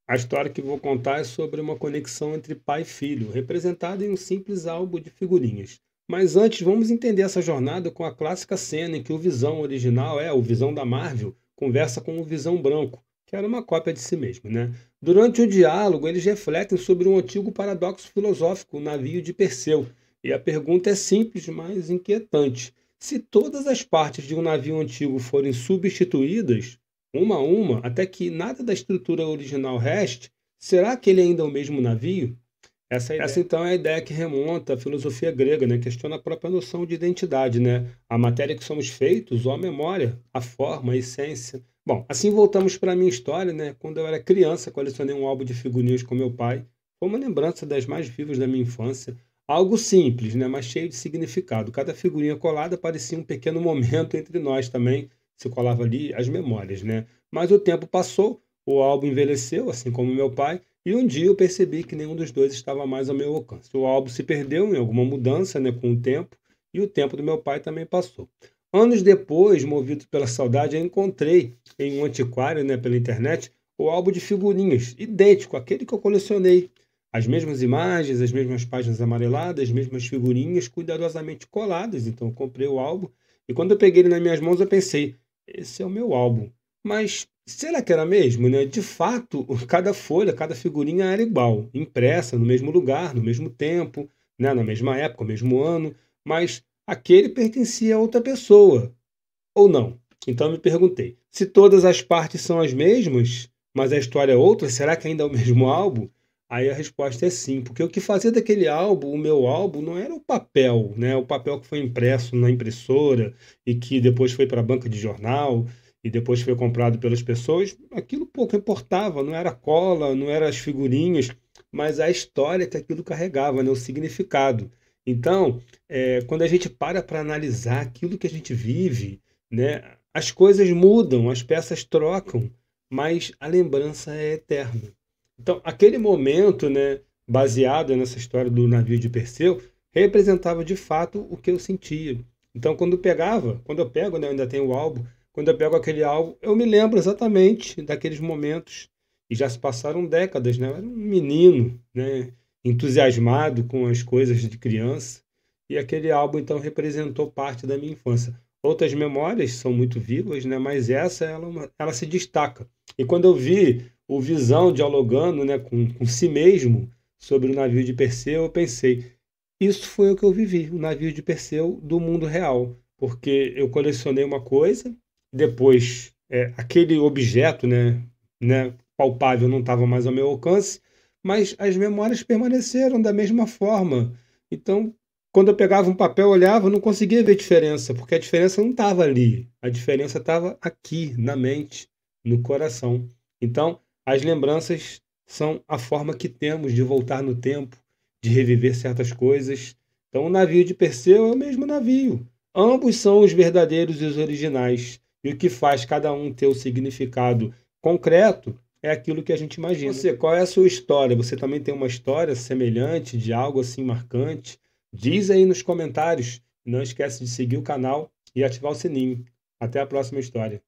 A história que vou contar é sobre uma conexão entre pai e filho, representada em um simples álbum de figurinhas. Mas antes, vamos entender essa jornada com a clássica cena em que o Visão original, o Visão da Marvel, conversa com o Visão Branco, que era uma cópia de si mesmo, né? Durante o diálogo, eles refletem sobre um antigo paradoxo filosófico, o navio de Perseu. E a pergunta é simples, mas inquietante. Se todas as partes de um navio antigo forem substituídas, uma a uma, até que nada da estrutura original reste, será que ele ainda é o mesmo navio? Essa então é a ideia que remonta à filosofia grega, né? Questiona a própria noção de identidade, né? A matéria que somos feitos ou a memória, a forma, a essência. Bom, assim voltamos para a minha história, né? Quando eu era criança, colecionei um álbum de figurinhas com meu pai. Foi uma lembrança das mais vivas da minha infância. Algo simples, né? Mas cheio de significado. Cada figurinha colada parecia um pequeno momento entre nós também. Se colava ali as memórias, né? Mas o tempo passou, o álbum envelheceu, assim como meu pai, e um dia eu percebi que nenhum dos dois estava mais ao meu alcance. O álbum se perdeu em alguma mudança, né, com o tempo, e o tempo do meu pai também passou. Anos depois, movido pela saudade, eu encontrei em um antiquário, né, pela internet, o álbum de figurinhas, idêntico àquele que eu colecionei. As mesmas imagens, as mesmas páginas amareladas, as mesmas figurinhas cuidadosamente coladas. Então eu comprei o álbum e quando eu peguei ele nas minhas mãos eu pensei, esse é o meu álbum. Mas será que era mesmo, né? De fato, cada folha, cada figurinha era igual, impressa no mesmo lugar, no mesmo tempo, né? Na mesma época, no mesmo ano, mas aquele pertencia a outra pessoa, ou não? Então eu me perguntei, se todas as partes são as mesmas, mas a história é outra, será que ainda é o mesmo álbum? Aí a resposta é sim, porque o que fazia daquele álbum, o meu álbum, não era o papel, né? O papel que foi impresso na impressora e que depois foi para a banca de jornal e depois foi comprado pelas pessoas, aquilo pouco importava, não era cola, não eram as figurinhas, mas a história que aquilo carregava, né? O significado. Então, quando a gente para analisar aquilo que a gente vive, né? As coisas mudam, as peças trocam, mas a lembrança é eterna. Então, aquele momento, né, baseado nessa história do navio de Perseu, representava de fato o que eu sentia. Então, quando eu pego, né, eu ainda tenho o álbum, quando eu pego aquele álbum, eu me lembro exatamente daqueles momentos. E já se passaram décadas, né? Eu era um menino, né, entusiasmado com as coisas de criança. E aquele álbum, então, representou parte da minha infância. Outras memórias são muito vivas, né? Mas essa ela se destaca. E quando eu vi o Visão dialogando, né, com si mesmo sobre o navio de Perseu, eu pensei, isso foi o que eu vivi, o navio de Perseu do mundo real, porque eu colecionei uma coisa, depois aquele objeto, né, palpável não estava mais ao meu alcance, mas as memórias permaneceram da mesma forma. Então, quando eu pegava um papel, olhava, eu não conseguia ver diferença, porque a diferença não estava ali, a diferença estava aqui, na mente, no coração. Então, as lembranças são a forma que temos de voltar no tempo, de reviver certas coisas. Então, o navio de Perseu é o mesmo navio. Ambos são os verdadeiros e os originais. E o que faz cada um ter o significado concreto é aquilo que a gente imagina. Você, qual é a sua história? Você também tem uma história semelhante, de algo assim marcante? Diz aí nos comentários. Não esquece de seguir o canal e ativar o sininho. Até a próxima história.